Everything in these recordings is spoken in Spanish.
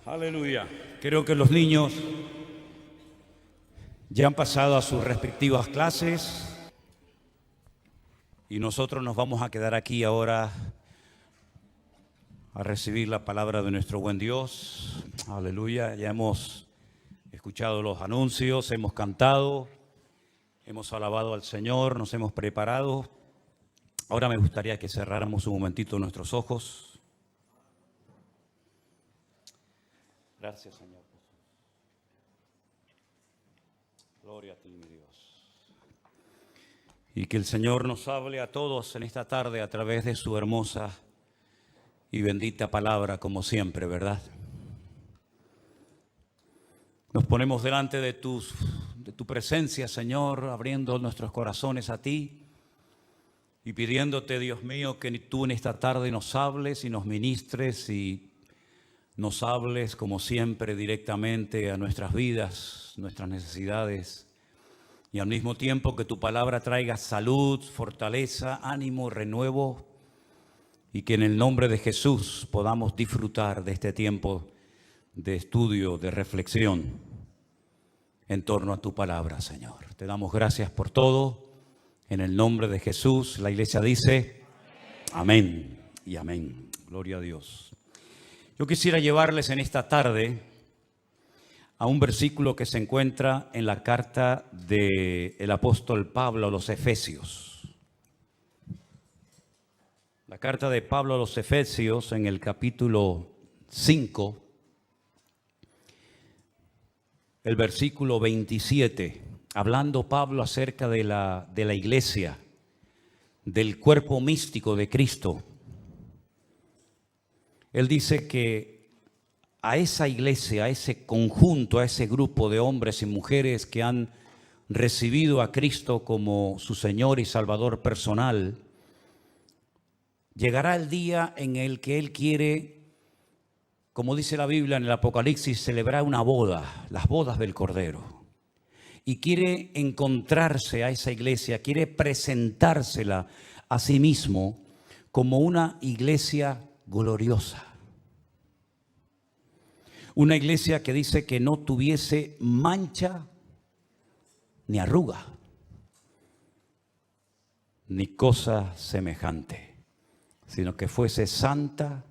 Aleluya. Creo que los niños ya han pasado a sus respectivas clases y nosotros nos vamos a quedar aquí ahora a recibir la palabra de nuestro buen Dios. Aleluya. Ya hemos escuchado los anuncios, hemos cantado, hemos alabado al Señor, nos hemos preparado. Ahora me gustaría que cerráramos un momentito nuestros ojos. Gracias, Señor. Gloria a ti, mi Dios. Y que el Señor nos hable a todos en esta tarde a través de su hermosa y bendita palabra, como siempre, ¿verdad? Nos ponemos delante de tu presencia, Señor, abriendo nuestros corazones a ti y pidiéndote, Dios mío, que tú en esta tarde nos hables y nos ministres y nos hables, como siempre, directamente a nuestras vidas, nuestras necesidades, y al mismo tiempo que tu palabra traiga salud, fortaleza, ánimo, renuevo, y que en el nombre de Jesús podamos disfrutar de este tiempo de estudio, de reflexión en torno a tu palabra, Señor. Te damos gracias por todo. En el nombre de Jesús, la iglesia dice amén y amén. Gloria a Dios. Yo quisiera llevarles en esta tarde a un versículo que se encuentra en la carta del apóstol Pablo a los Efesios. La carta de Pablo a los Efesios en el capítulo 5, el versículo 27, hablando Pablo acerca de la iglesia, del cuerpo místico de Cristo. Él dice que a esa iglesia, a ese conjunto, a ese grupo de hombres y mujeres que han recibido a Cristo como su Señor y Salvador personal, llegará el día en el que Él quiere, como dice la Biblia en el Apocalipsis, celebrar una boda, las bodas del Cordero. Y quiere encontrarse a esa iglesia, quiere presentársela a sí mismo como una iglesia gloriosa. Una iglesia que dice que no tuviese mancha ni arruga, ni cosa semejante, sino que fuese santa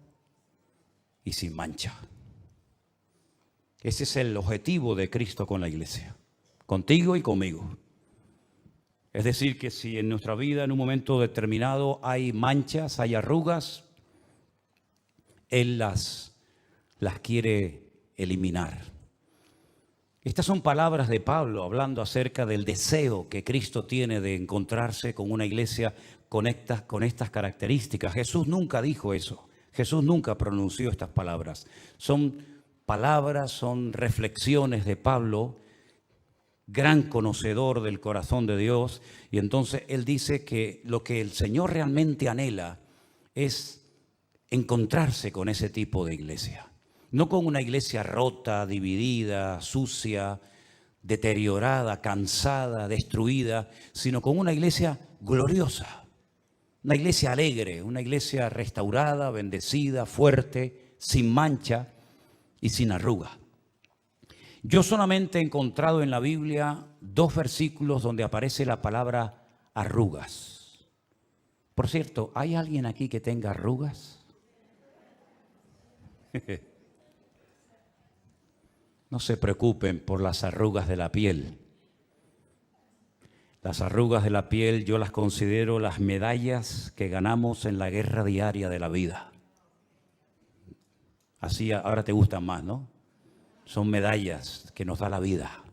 y sin mancha. Ese es el objetivo de Cristo con la iglesia, contigo y conmigo. Es decir, que si en nuestra vida en un momento determinado hay manchas, hay arrugas, Él las quiere eliminar. Estas son palabras de Pablo hablando acerca del deseo que Cristo tiene de encontrarse con una iglesia con estas características. Jesús nunca dijo eso. Jesús nunca pronunció estas palabras. Son palabras, son reflexiones de Pablo, gran conocedor del corazón de Dios. Y entonces él dice que lo que el Señor realmente anhela es encontrarse con ese tipo de iglesia. No con una iglesia rota, dividida, sucia, deteriorada, cansada, destruida, sino con una iglesia gloriosa, una iglesia alegre, una iglesia restaurada, bendecida, fuerte, sin mancha y sin arruga. Yo solamente he encontrado en la Biblia 2 versículos donde aparece la palabra arrugas. Por cierto, ¿hay alguien aquí que tenga arrugas? No se preocupen por las arrugas de la piel. Las arrugas de la piel yo las considero las medallas que ganamos en la guerra diaria de la vida. Así ahora te gustan más, ¿no? Son medallas que nos da la vida.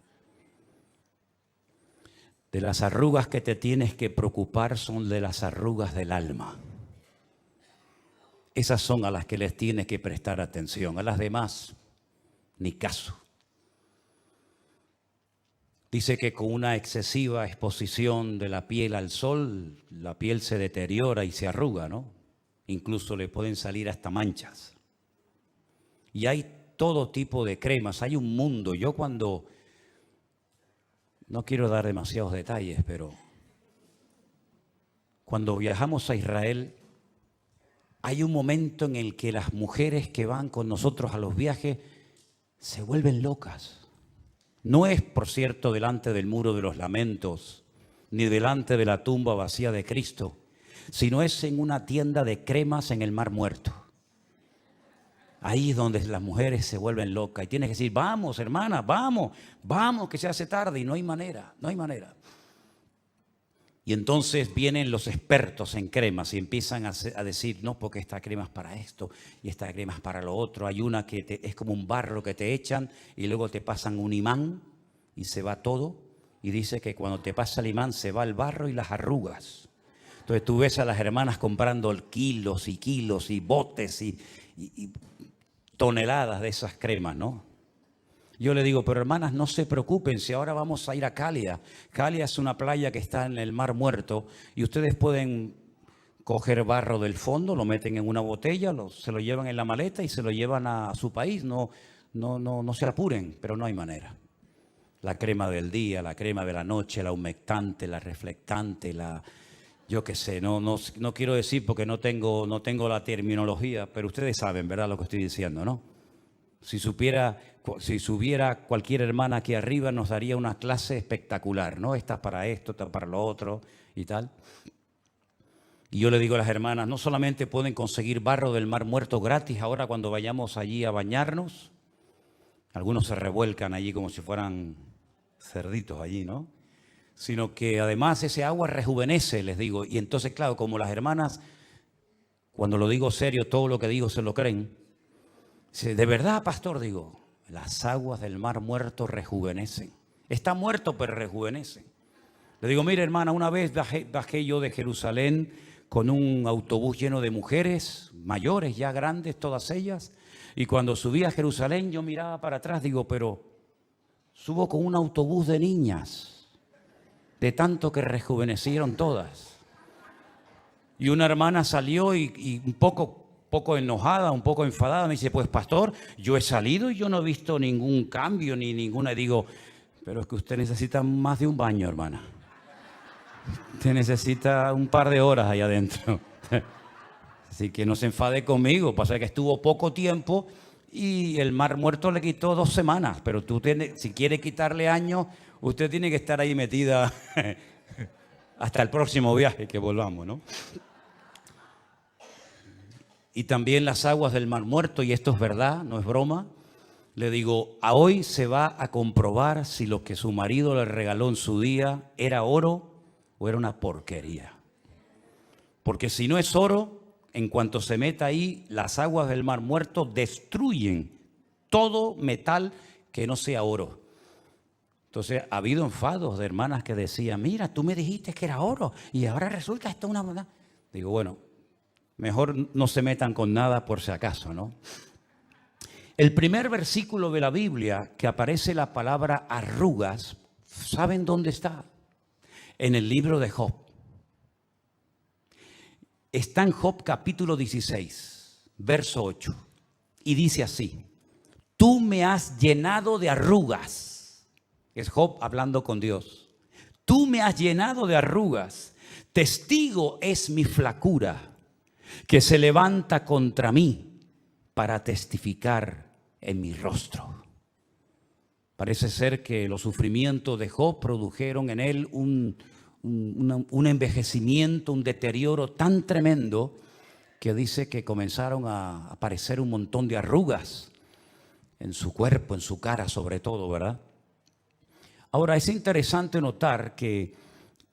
De las arrugas que te tienes que preocupar son de las arrugas del alma. Esas son a las que les tienes que prestar atención. A las demás, ni caso. Dice que con una excesiva exposición de la piel al sol, la piel se deteriora y se arruga, ¿no? Incluso le pueden salir hasta manchas. Y hay todo tipo de cremas, hay un mundo. Yo cuando, no quiero dar demasiados detalles, pero cuando viajamos a Israel, hay un momento en el que las mujeres que van con nosotros a los viajes se vuelven locas. No es, por cierto, delante del muro de los lamentos, ni delante de la tumba vacía de Cristo, sino es en una tienda de cremas en el Mar Muerto. Ahí es donde las mujeres se vuelven locas y tienes que decir, vamos hermana, vamos, que se hace tarde, y no hay manera. Y entonces vienen los expertos en cremas y empiezan a decir, no, porque esta crema es para esto y esta crema es para lo otro. Hay una que es como un barro que te echan y luego te pasan un imán y se va todo. Y dice que cuando te pasa el imán se va el barro y las arrugas. Entonces tú ves a las hermanas comprando kilos y kilos y botes y toneladas de esas cremas, ¿no? Yo le digo, pero hermanas, no se preocupen, si ahora vamos a ir a Calia. Calia es una playa que está en el Mar Muerto y ustedes pueden coger barro del fondo, lo meten en una botella, se lo llevan en la maleta y se lo llevan a su país. No se apuren, pero no hay manera. La crema del día, la crema de la noche, la humectante, la reflectante, yo qué sé, no quiero decir porque no tengo la terminología, pero ustedes saben, ¿verdad?, lo que estoy diciendo, ¿no? Si subiera cualquier hermana aquí arriba, nos daría una clase espectacular, ¿no? Esta es para esto, esta es para lo otro y tal. Y yo le digo a las hermanas, no solamente pueden conseguir barro del Mar Muerto gratis ahora cuando vayamos allí a bañarnos. Algunos se revuelcan allí como si fueran cerditos allí, ¿no? Sino que además ese agua rejuvenece, les digo. Y entonces, claro, como las hermanas, cuando lo digo serio, todo lo que digo se lo creen. De verdad, pastor, digo, las aguas del Mar Muerto rejuvenecen. Está muerto, pero rejuvenecen. Le digo, mire hermana, una vez bajé yo de Jerusalén con un autobús lleno de mujeres, mayores, ya grandes, todas ellas. Y cuando subí a Jerusalén, yo miraba para atrás, digo, pero subo con un autobús de niñas, de tanto que rejuvenecieron todas. Y una hermana salió y un poco enojada, un poco enfadada, me dice, pues pastor, yo he salido y yo no he visto ningún cambio ni ninguna. Y digo, pero es que usted necesita más de un baño, hermana. Usted necesita un par de horas allá adentro. Así que no se enfade conmigo, pasa que estuvo poco tiempo y el Mar Muerto le quitó 2 semanas, pero si quiere quitarle años, usted tiene que estar ahí metida hasta el próximo viaje que volvamos, ¿no? Y también las aguas del Mar Muerto, y esto es verdad, no es broma, le digo, a hoy se va a comprobar si lo que su marido le regaló en su día era oro o era una porquería. Porque si no es oro, en cuanto se meta ahí, las aguas del Mar Muerto destruyen todo metal que no sea oro. Entonces ha habido enfados de hermanas que decían, mira, tú me dijiste que era oro y ahora resulta esto una moneda. Digo, bueno, mejor no se metan con nada por si acaso, ¿no? El primer versículo de la Biblia que aparece la palabra arrugas, ¿saben dónde está? En el libro de Job. Está en Job capítulo 16, verso 8. Y dice así, tú me has llenado de arrugas. Es Job hablando con Dios. Tú me has llenado de arrugas. Testigo es mi flacura, que se levanta contra mí para testificar en mi rostro. Parece ser que los sufrimientos de Job produjeron en él un envejecimiento, un deterioro tan tremendo que dice que comenzaron a aparecer un montón de arrugas en su cuerpo, en su cara sobre todo, ¿verdad? Ahora es interesante notar que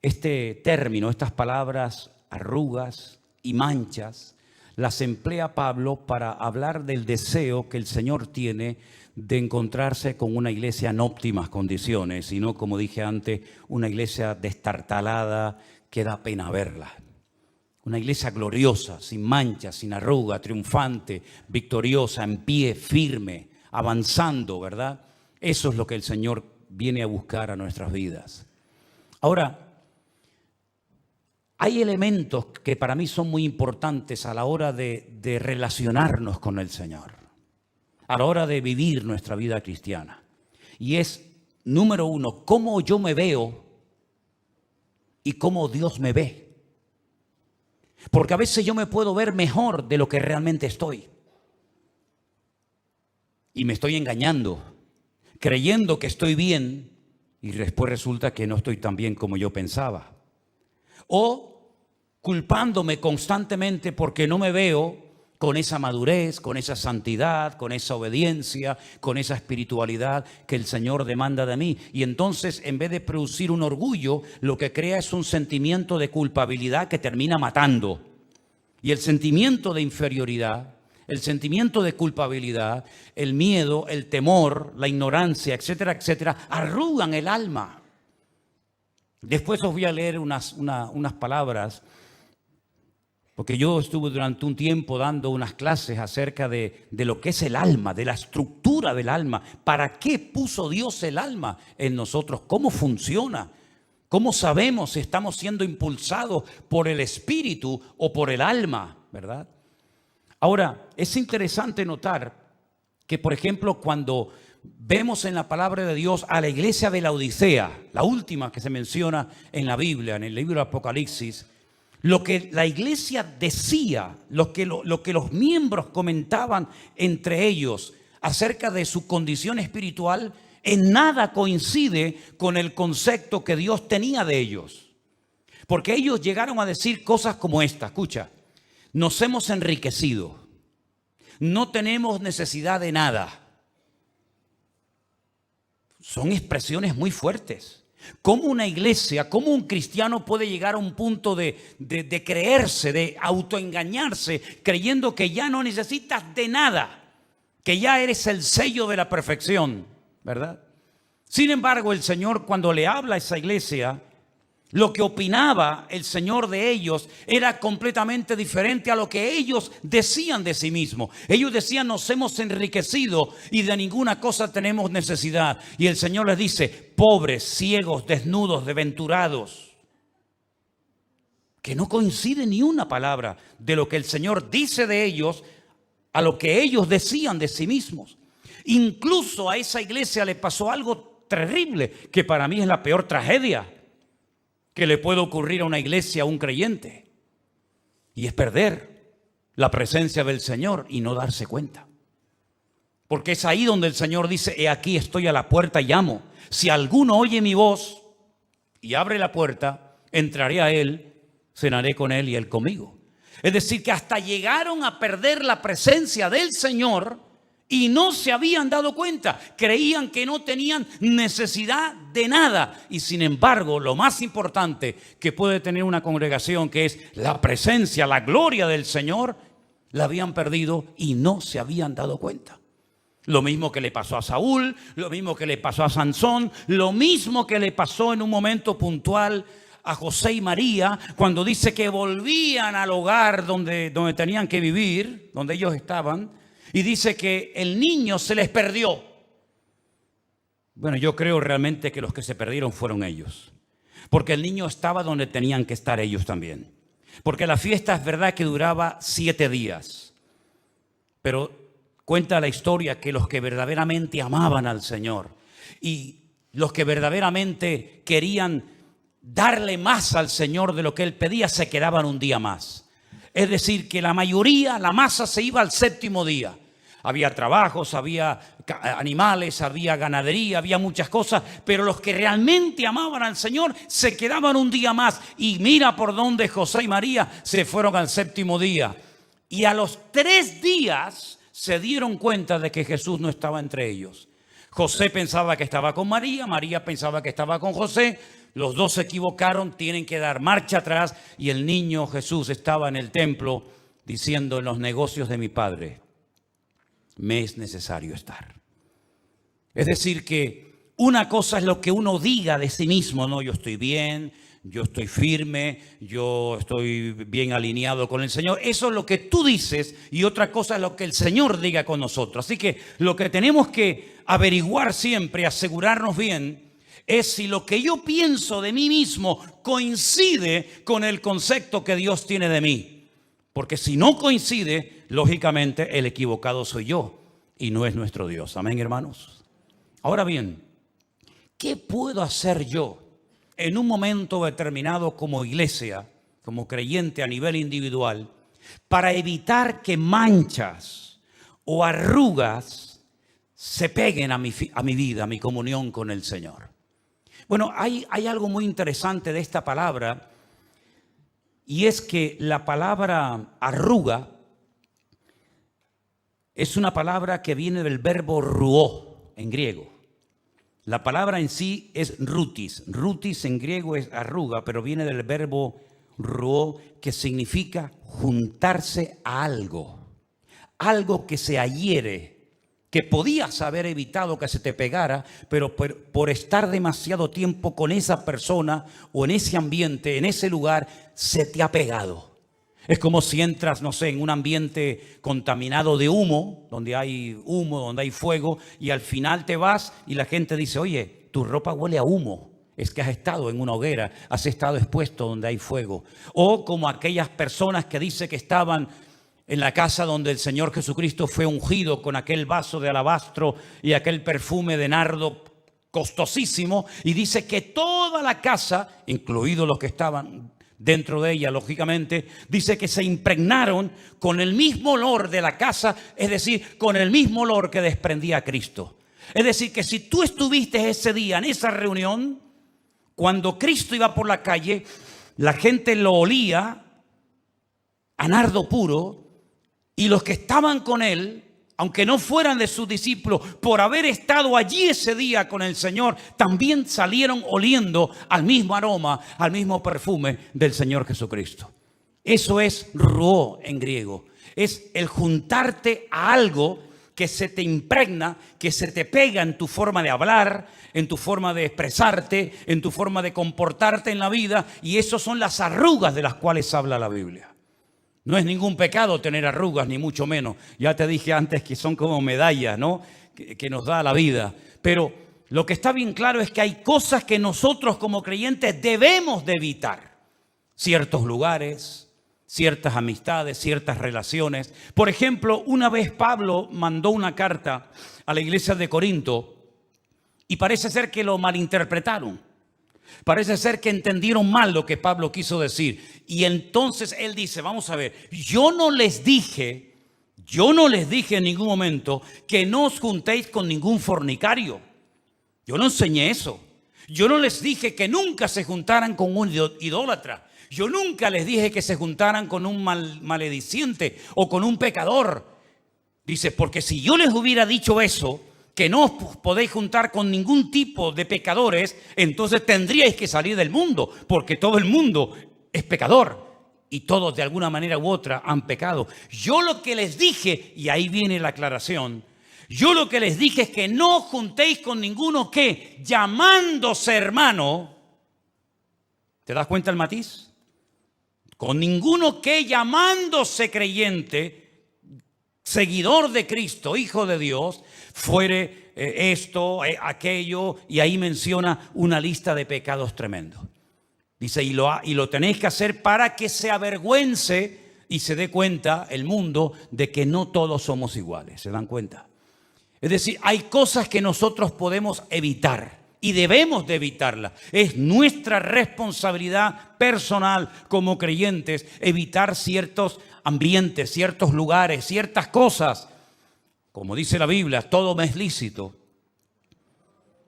este término, estas palabras arrugas y manchas, las emplea Pablo para hablar del deseo que el Señor tiene de encontrarse con una iglesia en óptimas condiciones, sino, como dije antes, una iglesia destartalada que da pena verla. Una iglesia gloriosa, sin manchas, sin arruga, triunfante, victoriosa, en pie, firme, avanzando, ¿verdad? Eso es lo que el Señor viene a buscar a nuestras vidas. Ahora, hay elementos que para mí son muy importantes a la hora de relacionarnos con el Señor, a la hora de vivir nuestra vida cristiana. Y es, número 1, cómo yo me veo y cómo Dios me ve. Porque a veces yo me puedo ver mejor de lo que realmente estoy. y me estoy engañando, creyendo que estoy bien y después resulta que no estoy tan bien como yo pensaba. O culpándome constantemente porque no me veo con esa madurez, con esa santidad, con esa obediencia, con esa espiritualidad que el Señor demanda de mí. Y entonces, en vez de producir un orgullo, lo que crea es un sentimiento de culpabilidad que termina matando. Y el sentimiento de inferioridad, el sentimiento de culpabilidad, el miedo, el temor, la ignorancia, etcétera, etcétera, arrugan el alma. Después os voy a leer unas palabras, porque yo estuve durante un tiempo dando unas clases acerca de lo que es el alma, de la estructura del alma. ¿Para qué puso Dios el alma en nosotros? ¿Cómo funciona? ¿Cómo sabemos si estamos siendo impulsados por el espíritu o por el alma? ¿Verdad? Ahora, es interesante notar que, por ejemplo, cuando vemos en la palabra de Dios a la iglesia de la Odisea, la última que se menciona en la Biblia, en el libro de Apocalipsis, lo que la iglesia decía, lo que los miembros comentaban entre ellos acerca de su condición espiritual, en nada coincide con el concepto que Dios tenía de ellos. Porque ellos llegaron a decir cosas como esta, escucha, nos hemos enriquecido, no tenemos necesidad de nada. Son expresiones muy fuertes. ¿Cómo una iglesia, cómo un cristiano puede llegar a un punto de creerse, de autoengañarse, creyendo que ya no necesitas de nada, que ya eres el sello de la perfección, ¿verdad? Sin embargo, el Señor, cuando le habla a esa iglesia, lo que opinaba el Señor de ellos era completamente diferente a lo que ellos decían de sí mismos. Ellos decían, nos hemos enriquecido y de ninguna cosa tenemos necesidad. Y el Señor les dice, pobres, ciegos, desnudos, desventurados. Que no coincide ni una palabra de lo que el Señor dice de ellos a lo que ellos decían de sí mismos. Incluso a esa iglesia le pasó algo terrible, que para mí es la peor tragedia que le puede ocurrir a una iglesia, a un creyente, y es perder la presencia del Señor y no darse cuenta. Porque es ahí donde el Señor dice, he aquí estoy a la puerta y llamo. Si alguno oye mi voz y abre la puerta, entraré a él, cenaré con él y él conmigo. Es decir, que hasta llegaron a perder la presencia del Señor y no se habían dado cuenta. Creían que no tenían necesidad de nada. Y sin embargo, lo más importante que puede tener una congregación, que es la presencia, la gloria del Señor, la habían perdido y no se habían dado cuenta. Lo mismo que le pasó a Saúl, lo mismo que le pasó a Sansón, lo mismo que le pasó en un momento puntual a José y María, cuando dice que volvían al hogar donde tenían que vivir, donde ellos estaban. Y dice que el niño se les perdió. Bueno, yo creo realmente que los que se perdieron fueron ellos. Porque el niño estaba donde tenían que estar ellos también. Porque la fiesta es verdad que duraba 7 días. Pero cuenta la historia que los que verdaderamente amaban al Señor y los que verdaderamente querían darle más al Señor de lo que Él pedía, se quedaban un día más. Es decir, que la mayoría, la masa se iba al 7º día. Había trabajos, había animales, había ganadería, había muchas cosas, pero los que realmente amaban al Señor se quedaban un día más. Y mira por dónde José y María se fueron al 7º día. Y a los 3 días se dieron cuenta de que Jesús no estaba entre ellos. José pensaba que estaba con María, María pensaba que estaba con José. Los dos se equivocaron, tienen que dar marcha atrás y el niño Jesús estaba en el templo diciendo, en los negocios de mi Padre me es necesario estar. Es decir que una cosa es lo que uno diga de sí mismo, no, yo estoy bien, yo estoy firme, yo estoy bien alineado con el Señor. Eso es lo que tú dices y otra cosa es lo que el Señor diga con nosotros. Así que lo que tenemos que averiguar siempre, asegurarnos bien, es si lo que yo pienso de mí mismo coincide con el concepto que Dios tiene de mí. Porque si no coincide, lógicamente el equivocado soy yo y no es nuestro Dios. Amén, hermanos. Ahora bien, ¿qué puedo hacer yo en un momento determinado como iglesia, como creyente a nivel individual, para evitar que manchas o arrugas se peguen a mi vida, a mi comunión con el Señor. Bueno, hay algo muy interesante de esta palabra, y es que la palabra arruga es una palabra que viene del verbo ruó en griego. La palabra en sí es rutis. Rutis en griego es arruga, pero viene del verbo ruó, que significa juntarse a algo. Algo que se adhiere, que podías haber evitado que se te pegara, pero por estar demasiado tiempo con esa persona o en ese ambiente, en ese lugar, se te ha pegado. Es como si entras, no sé, en un ambiente contaminado de humo, donde hay fuego, y al final te vas y la gente dice, oye, tu ropa huele a humo. Es que has estado en una hoguera, has estado expuesto donde hay fuego. O como aquellas personas que dice que estaban en la casa donde el Señor Jesucristo fue ungido con aquel vaso de alabastro y aquel perfume de nardo costosísimo, y dice que toda la casa, incluidos los que estaban dentro de ella, lógicamente, dice que se impregnaron con el mismo olor de la casa, es decir, con el mismo olor que desprendía Cristo. Es decir, que si tú estuviste ese día en esa reunión, cuando Cristo iba por la calle, la gente lo olía a nardo puro, y los que estaban con él, aunque no fueran de sus discípulos, por haber estado allí ese día con el Señor, también salieron oliendo al mismo aroma, al mismo perfume del Señor Jesucristo. Eso es ruó en griego. Es el juntarte a algo que se te impregna, que se te pega en tu forma de hablar, en tu forma de expresarte, en tu forma de comportarte en la vida. Y eso son las arrugas de las cuales habla la Biblia. No es ningún pecado tener arrugas, ni mucho menos. Ya te dije antes que son como medallas, ¿no?, que nos da la vida. Pero lo que está bien claro es que hay cosas que nosotros como creyentes debemos de evitar. Ciertos lugares, ciertas amistades, ciertas relaciones. Por ejemplo, una vez Pablo mandó una carta a la iglesia de Corinto y parece ser que lo malinterpretaron. Parece ser que entendieron mal lo que Pablo quiso decir. Y entonces él dice, vamos a ver, yo no les dije en ningún momento que no os juntéis con ningún fornicario. Yo no enseñé eso. Yo no les dije que nunca se juntaran con un idólatra. Yo nunca les dije que se juntaran con un malediciente o con un pecador. Dice, porque si yo les hubiera dicho eso, que no os podéis juntar con ningún tipo de pecadores, entonces tendríais que salir del mundo, porque todo el mundo es pecador y todos de alguna manera u otra han pecado. Yo lo que les dije, y ahí viene la aclaración, yo lo que les dije es que no os juntéis con ninguno que, llamándose hermano, ¿te das cuenta el matiz? Con ninguno que, llamándose creyente, seguidor de Cristo, hijo de Dios, fuere esto, aquello, y ahí menciona una lista de pecados tremendos. Dice, y lo tenéis que hacer para que se avergüence y se dé cuenta el mundo de que no todos somos iguales. ¿Se dan cuenta? Es decir, hay cosas que nosotros podemos evitar y debemos de evitarlas. Es nuestra responsabilidad personal como creyentes evitar ciertos ambientes, ciertos lugares, ciertas cosas. Como dice la Biblia, todo me es lícito,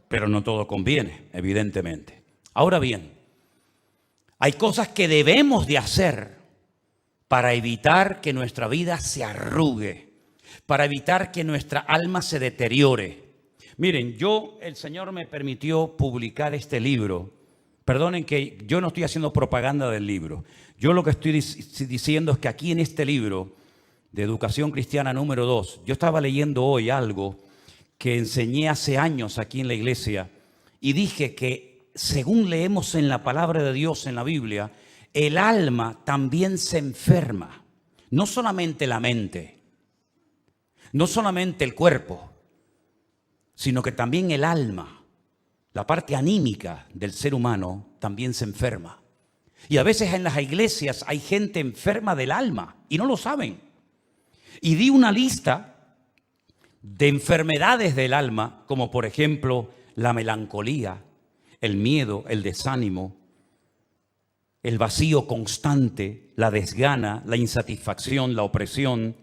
pero no todo conviene, evidentemente. Ahora bien, hay cosas que debemos de hacer para evitar que nuestra vida se arrugue, para evitar que nuestra alma se deteriore. Miren, el Señor me permitió publicar este libro. Perdonen que yo no estoy haciendo propaganda del libro. Yo lo que estoy diciendo es que aquí en este libro de Educación Cristiana número 2, yo estaba leyendo hoy algo que enseñé hace años aquí en la iglesia y dije que según leemos en la palabra de Dios en la Biblia, el alma también se enferma. No solamente la mente, no solamente el cuerpo, sino que también el alma, la parte anímica del ser humano, también se enferma. Y a veces en las iglesias hay gente enferma del alma y no lo saben. Y di una lista de enfermedades del alma, como por ejemplo la melancolía, el miedo, el desánimo, el vacío constante, la desgana, la insatisfacción, la opresión,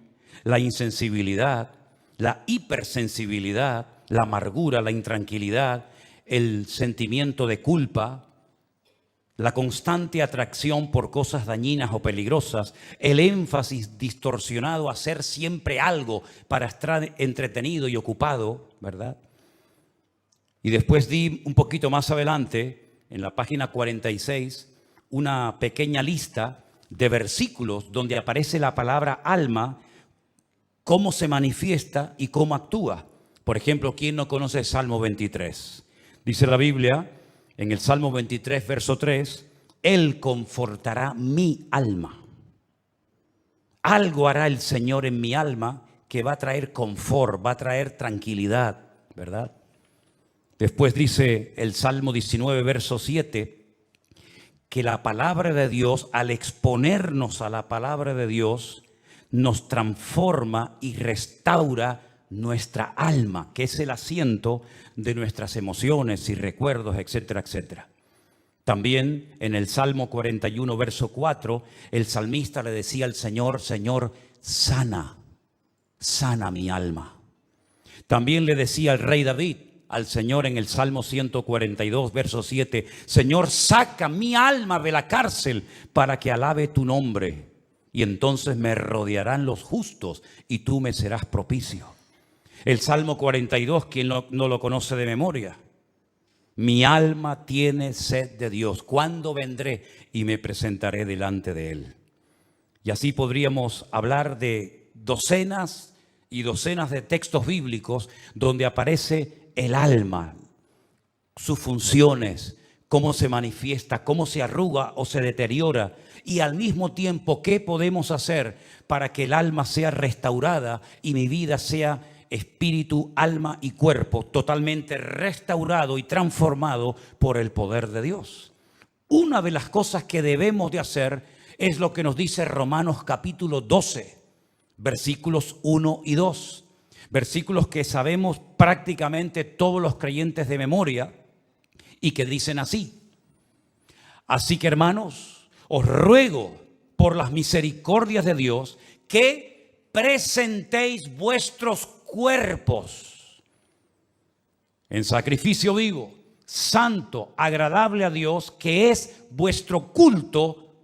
la insensibilidad, la hipersensibilidad, la amargura, la intranquilidad, el sentimiento de culpa, la constante atracción por cosas dañinas o peligrosas, el énfasis distorsionado a hacer siempre algo para estar entretenido y ocupado, ¿verdad? Y después di un poquito más adelante, en la página 46, una pequeña lista de versículos donde aparece la palabra alma, cómo se manifiesta y cómo actúa. Por ejemplo, ¿quién no conoce el Salmo 23? Dice la Biblia, en el Salmo 23, verso 3, Él confortará mi alma. Algo hará el Señor en mi alma que va a traer confort, va a traer tranquilidad, ¿verdad? Después dice el Salmo 19, verso 7, que la palabra de Dios, al exponernos a la palabra de Dios, nos transforma y restaura nuestra alma, que es el asiento de nuestras emociones y recuerdos, etcétera, etcétera. También en el Salmo 41, verso 4, el salmista le decía al Señor, Señor, sana mi alma. También le decía el rey David al Señor en el Salmo 142, verso 7, Señor, saca mi alma de la cárcel para que alabe tu nombre. Y entonces me rodearán los justos y tú me serás propicio. El Salmo 42, quien no lo conoce de memoria. Mi alma tiene sed de Dios. ¿Cuándo vendré y me presentaré delante de Él? Y así podríamos hablar de docenas y docenas de textos bíblicos donde aparece el alma, sus funciones, cómo se manifiesta, cómo se arruga o se deteriora. Y al mismo tiempo, ¿qué podemos hacer para que el alma sea restaurada y mi vida sea espíritu, alma y cuerpo totalmente restaurado y transformado por el poder de Dios? Una de las cosas que debemos de hacer es lo que nos dice Romanos capítulo 12, versículos 1 y 2. Versículos que sabemos prácticamente todos los creyentes de memoria y que dicen así. Así que, hermanos, os ruego por las misericordias de Dios que presentéis vuestros cuerpos en sacrificio vivo, santo, agradable a Dios, que es vuestro culto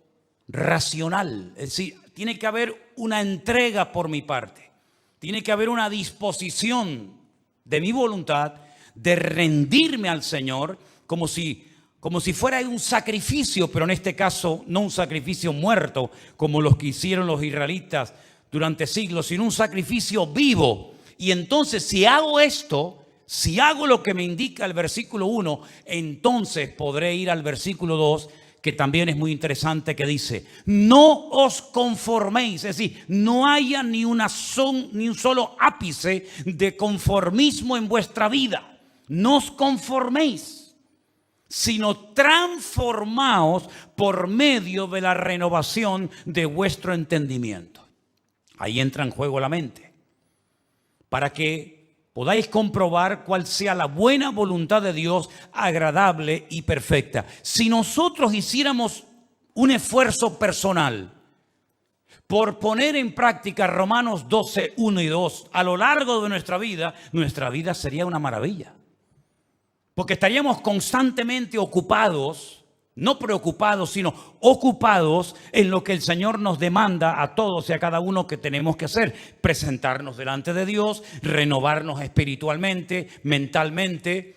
racional. Es decir, tiene que haber una entrega por mi parte, tiene que haber una disposición de mi voluntad de rendirme al Señor como si fuera un sacrificio, pero en este caso no un sacrificio muerto como los que hicieron los israelitas durante siglos, sino un sacrificio vivo. Y entonces si hago esto, si hago lo que me indica el versículo 1, entonces podré ir al versículo 2, que también es muy interesante, que dice, no os conforméis, es decir, no haya ni un solo ápice de conformismo en vuestra vida. No os conforméis, sino transformaos por medio de la renovación de vuestro entendimiento. Ahí entra en juego la mente, para que podáis comprobar cuál sea la buena voluntad de Dios, agradable y perfecta. Si nosotros hiciéramos un esfuerzo personal por poner en práctica Romanos 12, 1 y 2 a lo largo de nuestra vida sería una maravilla. Porque estaríamos constantemente ocupados, no preocupados, sino ocupados en lo que el Señor nos demanda a todos y a cada uno que tenemos que hacer. Presentarnos delante de Dios, renovarnos espiritualmente, mentalmente.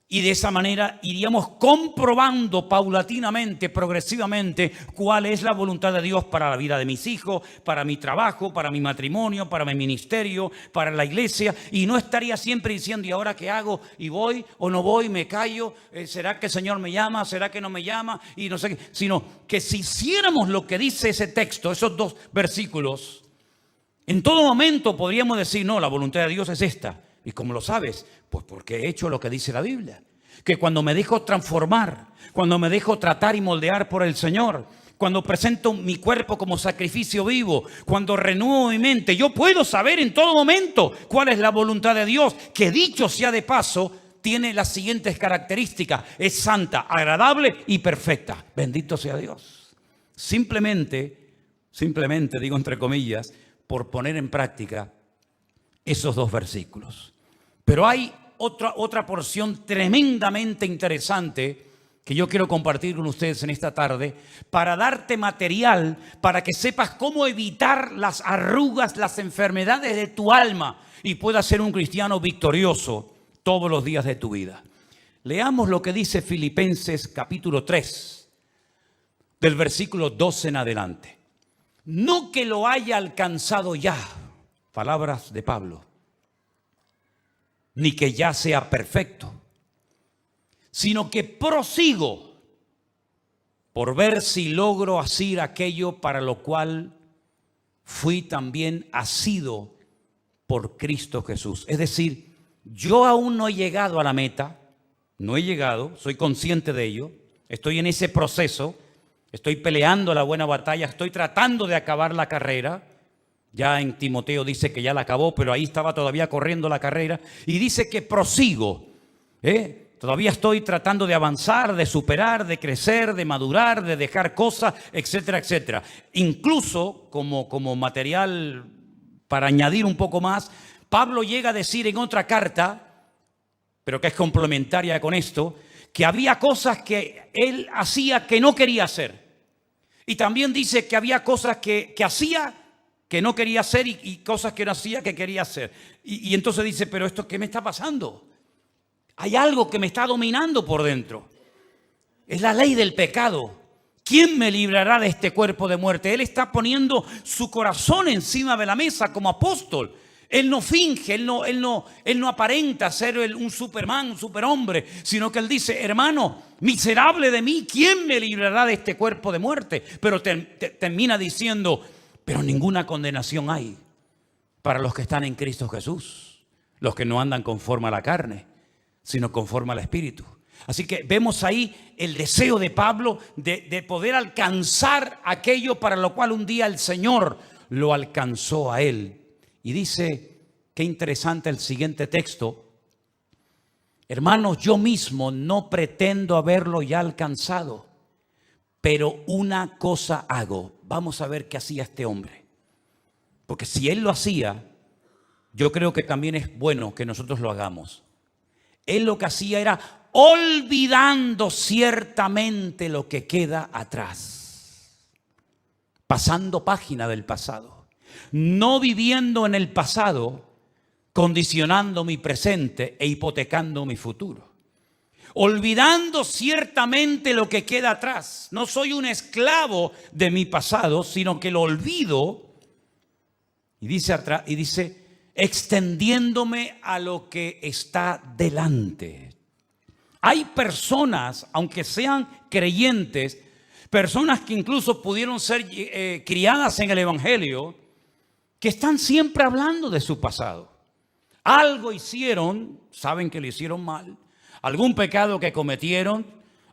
Y de esa manera iríamos comprobando paulatinamente, progresivamente, cuál es la voluntad de Dios para la vida de mis hijos, para mi trabajo, para mi matrimonio, para mi ministerio, para la iglesia. Y no estaría siempre diciendo, ¿y ahora qué hago? ¿Y voy o no voy? ¿Me callo? ¿Será que el Señor me llama? ¿Será que no me llama? Y no sé qué. Sino que si hiciéramos lo que dice ese texto, esos dos versículos, en todo momento podríamos decir, no, la voluntad de Dios es esta. ¿Y cómo lo sabes? Pues porque he hecho lo que dice la Biblia. Que cuando me dejo transformar, cuando me dejo tratar y moldear por el Señor, cuando presento mi cuerpo como sacrificio vivo, cuando renuevo mi mente, yo puedo saber en todo momento cuál es la voluntad de Dios, que dicho sea de paso, tiene las siguientes características. Es santa, agradable y perfecta. Bendito sea Dios. Simplemente, digo entre comillas, por poner en práctica esos dos versículos. Pero hay otra porción tremendamente interesante que yo quiero compartir con ustedes en esta tarde para darte material para que sepas cómo evitar las arrugas, las enfermedades de tu alma y puedas ser un cristiano victorioso todos los días de tu vida. Leamos lo que dice Filipenses capítulo 3, del versículo 12 en adelante. No que lo haya alcanzado ya, palabras de Pablo, ni que ya sea perfecto, sino que prosigo por ver si logro hacer aquello para lo cual fui también asido por Cristo Jesús. Es decir, yo aún no he llegado a la meta, no he llegado, soy consciente de ello, estoy en ese proceso, estoy peleando la buena batalla, estoy tratando de acabar la carrera. Ya en Timoteo dice que ya la acabó, pero ahí estaba todavía corriendo la carrera. Y dice que prosigo. Todavía estoy tratando de avanzar, de superar, de crecer, de madurar, de dejar cosas, etcétera, etcétera. Incluso como material para añadir un poco más, Pablo llega a decir en otra carta, pero que es complementaria con esto, que había cosas que él hacía que no quería hacer. Y también dice que había cosas que hacía que no quería hacer y cosas que no hacía que quería hacer. Y entonces dice, pero ¿esto qué me está pasando? Hay algo que me está dominando por dentro. Es la ley del pecado. ¿Quién me librará de este cuerpo de muerte? Él está poniendo su corazón encima de la mesa como apóstol. Él no finge, él no aparenta ser un Superman, un superhombre, sino que él dice, hermano, miserable de mí, ¿quién me librará de este cuerpo de muerte? Pero termina diciendo, pero ninguna condenación hay para los que están en Cristo Jesús, los que no andan conforme a la carne, sino conforme al Espíritu. Así que vemos ahí el deseo de Pablo de poder alcanzar aquello para lo cual un día el Señor lo alcanzó a él. Y dice, qué interesante el siguiente texto, hermanos, yo mismo no pretendo haberlo ya alcanzado, pero una cosa hago. Vamos a ver qué hacía este hombre. Porque si él lo hacía, yo creo que también es bueno que nosotros lo hagamos. Él lo que hacía era olvidando ciertamente lo que queda atrás. Pasando página del pasado. No viviendo en el pasado, condicionando mi presente e hipotecando mi futuro. Olvidando ciertamente lo que queda atrás. No soy un esclavo de mi pasado, sino que lo olvido. Y dice, extendiéndome a lo que está delante. Hay personas, aunque sean creyentes, personas que incluso pudieron ser criadas en el Evangelio, que están siempre hablando de su pasado. Algo hicieron, saben que lo hicieron mal, algún pecado que cometieron,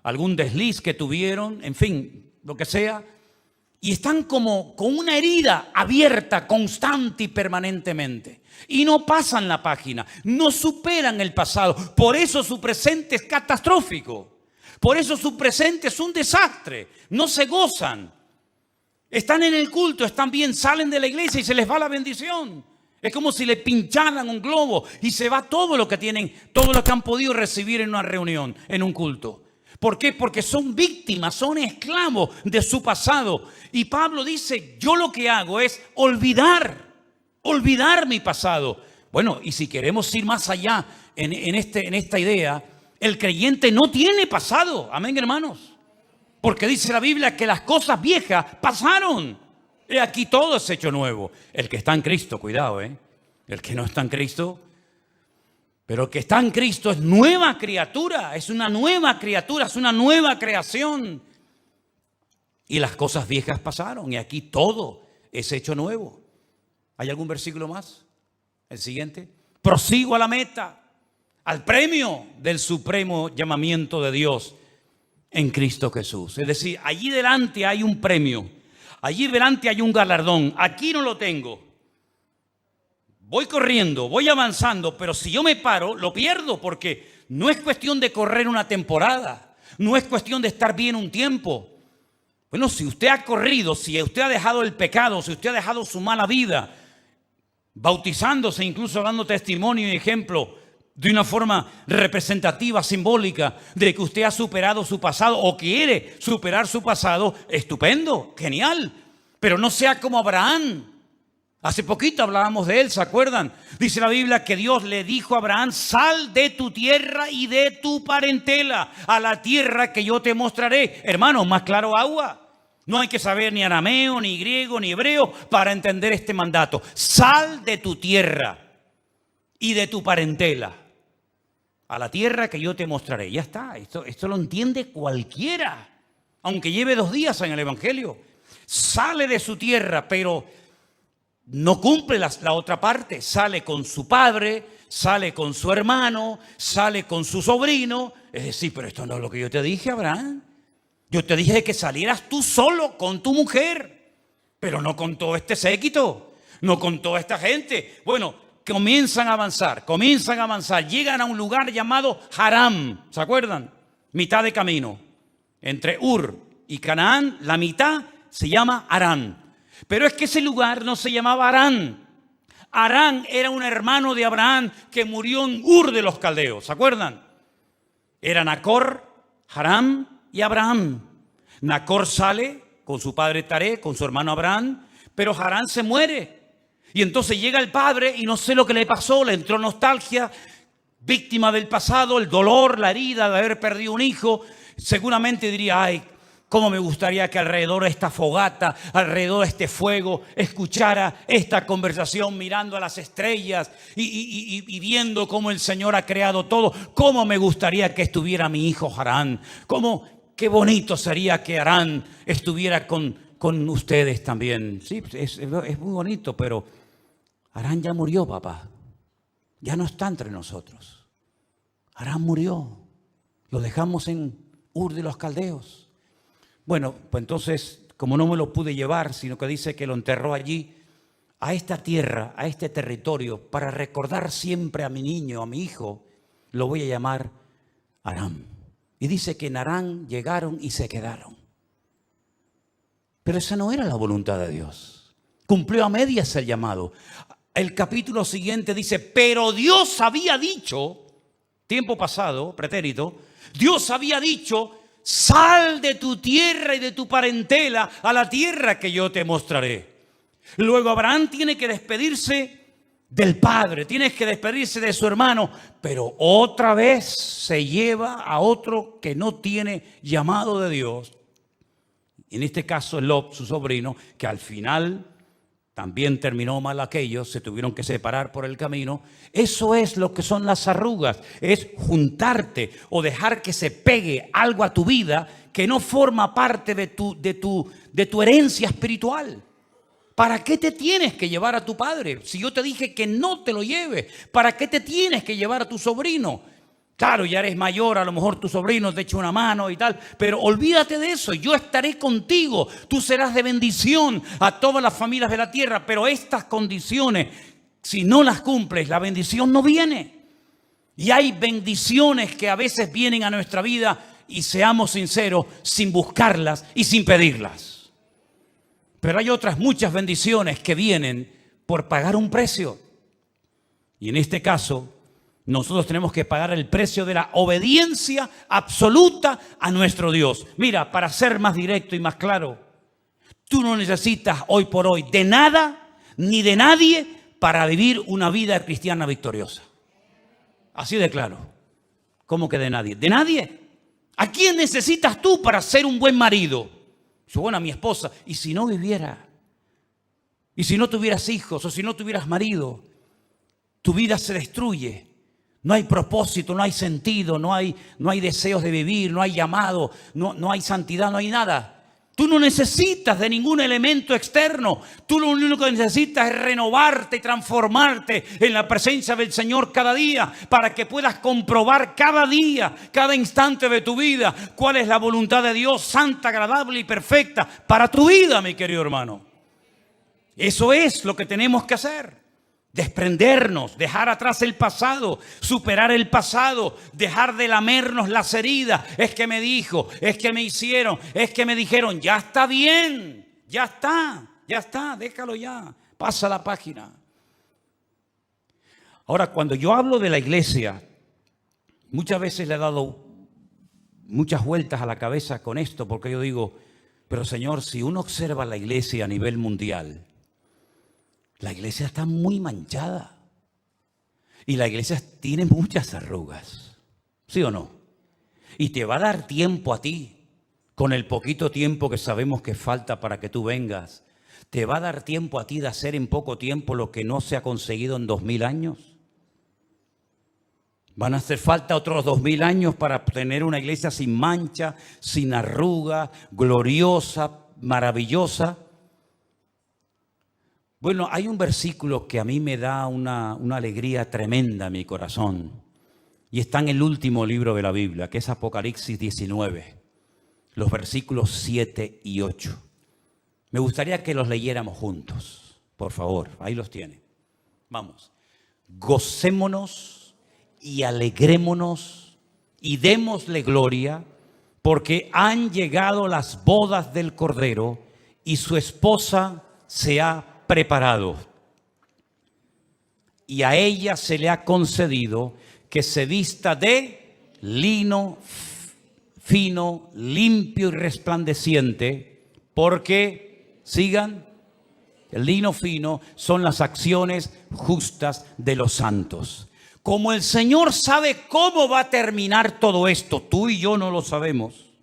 algún desliz que tuvieron, en fin, lo que sea, y están como con una herida abierta constante y permanentemente. Y no pasan la página, no superan el pasado. Por eso su presente es catastrófico. Por eso su presente es un desastre. No se gozan. Están en el culto, están bien, salen de la iglesia y se les va la bendición. Es como si le pincharan un globo y se va todo lo que tienen, todo lo que han podido recibir en una reunión, en un culto. ¿Por qué? Porque son víctimas, son esclavos de su pasado. Y Pablo dice, yo lo que hago es olvidar mi pasado. Bueno, y si queremos ir más allá en esta idea, el creyente no tiene pasado. Amén, hermanos. Porque dice la Biblia que las cosas viejas pasaron. Y aquí todo es hecho nuevo. El que está en Cristo, cuidado, el que no está en Cristo. Pero el que está en Cristo es nueva criatura. Es una nueva criatura, es una nueva creación. Y las cosas viejas pasaron. Y aquí todo es hecho nuevo. ¿Hay algún versículo más? El siguiente. Prosigo a la meta, al premio del supremo llamamiento de Dios en Cristo Jesús. Es decir, allí delante hay un premio. Allí delante hay un galardón. Aquí no lo tengo. Voy corriendo, voy avanzando, pero si yo me paro, lo pierdo, porque no es cuestión de correr una temporada. No es cuestión de estar bien un tiempo. Bueno, si usted ha corrido, si usted ha dejado el pecado, si usted ha dejado su mala vida, bautizándose, incluso dando testimonio y ejemplo de una forma representativa, simbólica, de que usted ha superado su pasado o quiere superar su pasado. Estupendo, genial, pero no sea como Abraham. Hace poquito hablábamos de él, ¿se acuerdan? Dice la Biblia que Dios le dijo a Abraham: sal de tu tierra y de tu parentela a la tierra que yo te mostraré. Hermano, más claro agua. No hay que saber ni arameo, ni griego, ni hebreo para entender este mandato. Sal de tu tierra y de tu parentela a la tierra que yo te mostraré. Ya está, esto lo entiende cualquiera, aunque lleve 2 días en el Evangelio. Sale de su tierra, pero no cumple la otra parte. Sale con su padre, sale con su hermano, sale con su sobrino. Es decir, pero esto no es lo que yo te dije, Abraham. Yo te dije que salieras tú solo con tu mujer, pero no con todo este séquito, no con toda esta gente. Bueno, comienzan a avanzar, llegan a un lugar llamado Harán, ¿se acuerdan? Mitad de camino. Entre Ur y Canaán, la mitad se llama Harán. Pero es que ese lugar no se llamaba Harán. Harán era un hermano de Abraham que murió en Ur de los Caldeos, ¿se acuerdan? Era Nacor, Harán y Abraham. Nacor sale con su padre Taré, con su hermano Abraham, pero Harán se muere. Y entonces llega el padre y no sé lo que le pasó, le entró nostalgia, víctima del pasado, el dolor, la herida de haber perdido un hijo. Seguramente diría: ay, cómo me gustaría que alrededor de esta fogata, alrededor de este fuego, escuchara esta conversación mirando a las estrellas y viendo cómo el Señor ha creado todo. Cómo me gustaría que estuviera mi hijo Harán. Qué bonito sería que Harán estuviera con ustedes también. Sí, es muy bonito, pero Harán ya murió, papá. Ya no está entre nosotros. Harán murió. Lo dejamos en Ur de los Caldeos. Bueno, pues entonces, como no me lo pude llevar, sino que dice que lo enterró allí, a esta tierra, a este territorio, para recordar siempre a mi niño, a mi hijo, lo voy a llamar Harán. Y dice que en Harán llegaron y se quedaron. Pero esa no era la voluntad de Dios. Cumplió a medias el llamado. El capítulo siguiente dice: pero Dios había dicho, tiempo pasado, pretérito, Dios había dicho: sal de tu tierra y de tu parentela a la tierra que yo te mostraré. Luego Abraham tiene que despedirse del padre, tiene que despedirse de su hermano, pero otra vez se lleva a otro que no tiene llamado de Dios. En este caso Lot, su sobrino, que al final también terminó mal aquello, se tuvieron que separar por el camino. Eso es lo que son las arrugas, es juntarte o dejar que se pegue algo a tu vida que no forma parte de tu herencia espiritual. ¿Para qué te tienes que llevar a tu padre? Si yo te dije que no te lo lleves, ¿para qué te tienes que llevar a tu sobrino? Claro, ya eres mayor, a lo mejor tu sobrino te echa una mano y tal, pero olvídate de eso. Yo estaré contigo, tú serás de bendición a todas las familias de la tierra, pero estas condiciones, si no las cumples, la bendición no viene. Y hay bendiciones que a veces vienen a nuestra vida, y seamos sinceros, sin buscarlas y sin pedirlas. Pero hay otras muchas bendiciones que vienen por pagar un precio. Y en este caso, nosotros tenemos que pagar el precio de la obediencia absoluta a nuestro Dios. Mira, para ser más directo y más claro, tú no necesitas hoy por hoy de nada ni de nadie para vivir una vida cristiana victoriosa. Así de claro. ¿Cómo que de nadie? ¿De nadie? ¿A quién necesitas tú para ser un buen marido? Bueno, a mi esposa. ¿Y si no viviera? ¿Y si no tuvieras hijos? ¿O si no tuvieras marido? Tu vida se destruye. No hay propósito, no hay sentido, no hay deseos de vivir, no hay llamado, no hay santidad, no hay nada. Tú no necesitas de ningún elemento externo. Tú lo único que necesitas es renovarte y transformarte en la presencia del Señor cada día, para que puedas comprobar cada día, cada instante de tu vida, cuál es la voluntad de Dios, santa, agradable y perfecta para tu vida, mi querido hermano. Eso es lo que tenemos que hacer. Desprendernos, dejar atrás el pasado, superar el pasado, dejar de lamernos las heridas. Es que me dijo, es que me hicieron, es que me dijeron. Ya está bien, ya está, déjalo ya, pasa la página. Ahora, cuando yo hablo de la iglesia, muchas veces le he dado muchas vueltas a la cabeza con esto, porque yo digo, pero Señor, si uno observa la iglesia a nivel mundial, la iglesia está muy manchada. Y la iglesia tiene muchas arrugas. ¿Sí o no? Y te va a dar tiempo a ti, con el poquito tiempo que sabemos que falta para que tú vengas, te va a dar tiempo a ti de hacer en poco tiempo lo que no se ha conseguido en 2000 años. Van a hacer falta otros 2000 años para tener una iglesia sin mancha, sin arruga, gloriosa, maravillosa. Bueno, hay un versículo que a mí me da una alegría tremenda en mi corazón. Y está en el último libro de la Biblia, que es Apocalipsis 19, los versículos 7 y 8. Me gustaría que los leyéramos juntos, por favor. Ahí los tiene. Vamos. Gocémonos y alegrémonos y démosle gloria, porque han llegado las bodas del Cordero y su esposa se ha preparado. Y a ella se le ha concedido que se vista de lino fino, limpio y resplandeciente, porque, sigan, el lino fino son las acciones justas de los santos. Como el Señor sabe cómo va a terminar todo esto, tú y yo no lo sabemos.